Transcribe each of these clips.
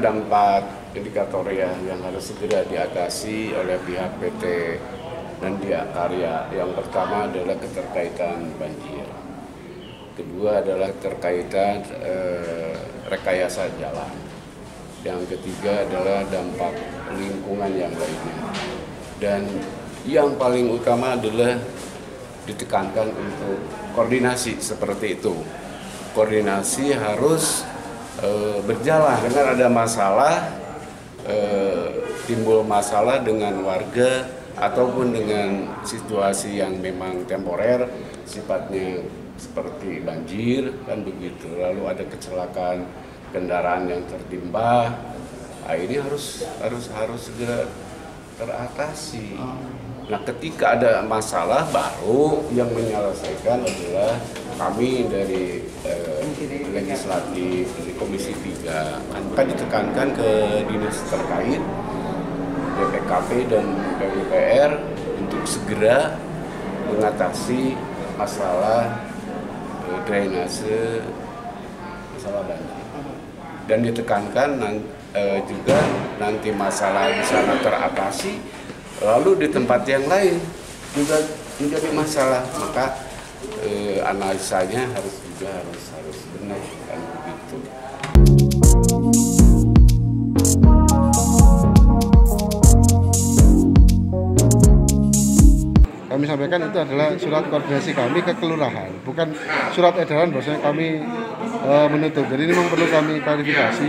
ada 4 indikator yang harus segera diatasi oleh pihak PT Nandia Karya. Yang pertama adalah keterkaitan banjir. Kedua adalah terkaitan rekayasa jalan. Yang ketiga adalah dampak lingkungan yang lainnya. Dan yang paling utama adalah ditekankan untuk koordinasi seperti itu. Koordinasi harus berjalan. Dengan ada masalah, timbul masalah dengan warga ataupun dengan situasi yang memang temporer, sifatnya seperti banjir kan begitu. Lalu ada kecelakaan kendaraan yang tertimpa. Nah, ini harus segera teratasi. Nah, ketika ada masalah baru yang menyelesaikan adalah kami dari legislatif dari Komisi 3 akan ditekankan ke dinas terkait BPKP dan PUPR untuk segera mengatasi masalah drainase, masalah banjir. Dan ditekankan juga nanti masalah di sana teratasi, lalu di tempat yang lain juga menjadi masalah, maka analisanya harus benar kan begitu. Kami sampaikan itu adalah surat koordinasi kami ke kelurahan, bukan surat edaran bahwasanya kami menutup. Jadi ini memang perlu kami klarifikasi.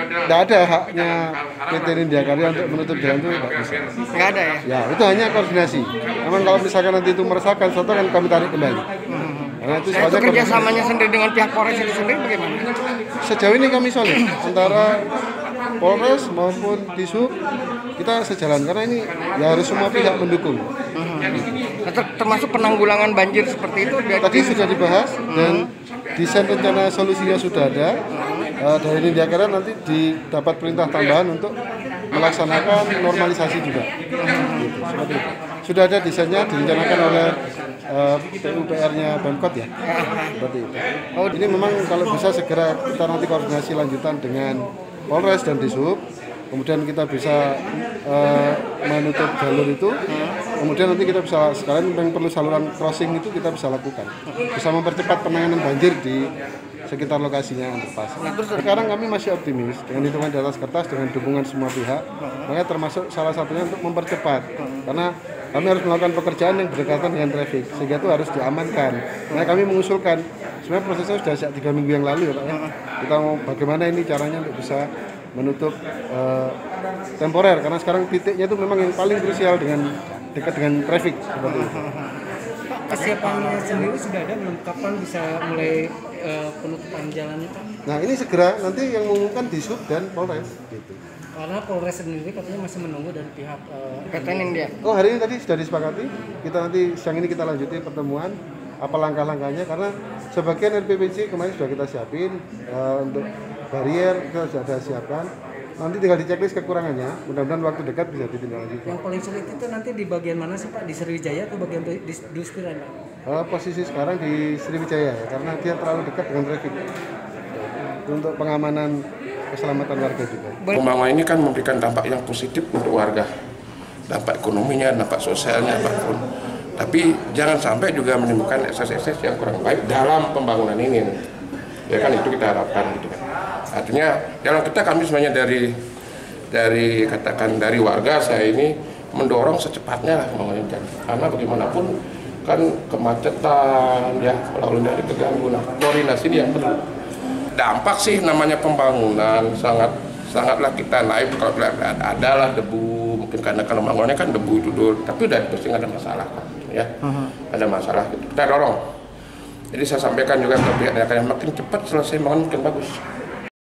Tidak ada haknya PT Nindya Karya untuk menutup jalan itu, tidak bisa. Nggak ada ya? Ya, itu hanya koordinasi. Memang kalau misalkan nanti itu meresahkan, sesuatu kan kami tarik kembali. Karena itu Itu kerjasamanya sendiri dengan pihak Polres itu sendiri bagaimana? Sejauh ini kami solid antara Polres maupun Dishub, kita sejalan karena ini ya harus semua pihak mendukung. Termasuk penanggulangan banjir seperti itu Tadi sudah dibahas dan desain rencana solusinya sudah ada. Dari Nindya Karya nanti didapat perintah tambahan untuk melaksanakan normalisasi juga. Gitu, seperti itu. Sudah ada desainnya direncanakan oleh PUPR-nya Pemkot ya. Seperti itu. Ini memang kalau bisa segera kita nanti koordinasi lanjutan dengan Polres dan Dishub. Kemudian kita bisa menutup jalur itu, kemudian nanti kita bisa sekalian yang perlu saluran crossing itu kita bisa lakukan, bisa mempercepat penanganan banjir di sekitar lokasinya underpass. Sekarang kami masih optimis dengan hitungan di atas kertas dengan dukungan semua pihak, makanya termasuk salah satunya untuk mempercepat, karena kami harus melakukan pekerjaan yang berdekatan dengan traffic, sehingga itu harus diamankan. Nah, kami mengusulkan, sebenarnya prosesnya sudah sejak 3 minggu yang lalu ya Pak ya. Kita mau bagaimana ini caranya untuk bisa menutup temporer, karena sekarang titiknya itu memang yang paling krusial dengan dekat dengan traffic seperti itu. Pak, kesiapannya sendiri sudah ada belum? Kapan bisa mulai penutupan jalan itu? Nah, ini segera nanti yang mengumumkan Dishub dan Polres gitu. Karena Polres sendiri katanya masih menunggu dari pihak PT Nindya. Oh, hari ini tadi sudah disepakati. Kita nanti siang ini kita lanjutin pertemuan apa langkah-langkahnya, karena sebagian RPPC kemarin sudah kita siapin untuk barier kita sudah ada siapkan. Nanti tinggal diceklis kekurangannya. Mudah-mudahan waktu dekat bisa ditindaklanjuti. yang paling sulit itu nanti di bagian mana sih Pak? Di Sriwijaya atau bagian di Dustiran Pak? Posisi sekarang di Sriwijaya ya, karena dia terlalu dekat dengan traffic. Untuk pengamanan keselamatan warga juga. Pembangunan ini kan memberikan dampak yang positif untuk warga, dampak ekonominya, dampak sosialnya apapun. Tapi jangan sampai juga menimbulkan ekses-ekses yang kurang baik dalam pembangunan ini. Ya kan itu kita harapkan gitu kan. Artinya dalam kami sebenarnya dari warga saya ini mendorong secepatnya lah pembangunan jalan. Karena bagaimanapun kan kemacetan ya lalu dari terganggu. Nah, koordinasi ini yang perlu. Dampak sih namanya pembangunan sangatlah kita naik kalau adalah debu, mungkin karena kalau bangunannya kan debu itu dulu, tapi udah pasti nggak ada masalah ya. Ada masalah gitu. Kita dorong. Jadi saya sampaikan juga ke pihak yang makin cepat selesai bangun makin bagus.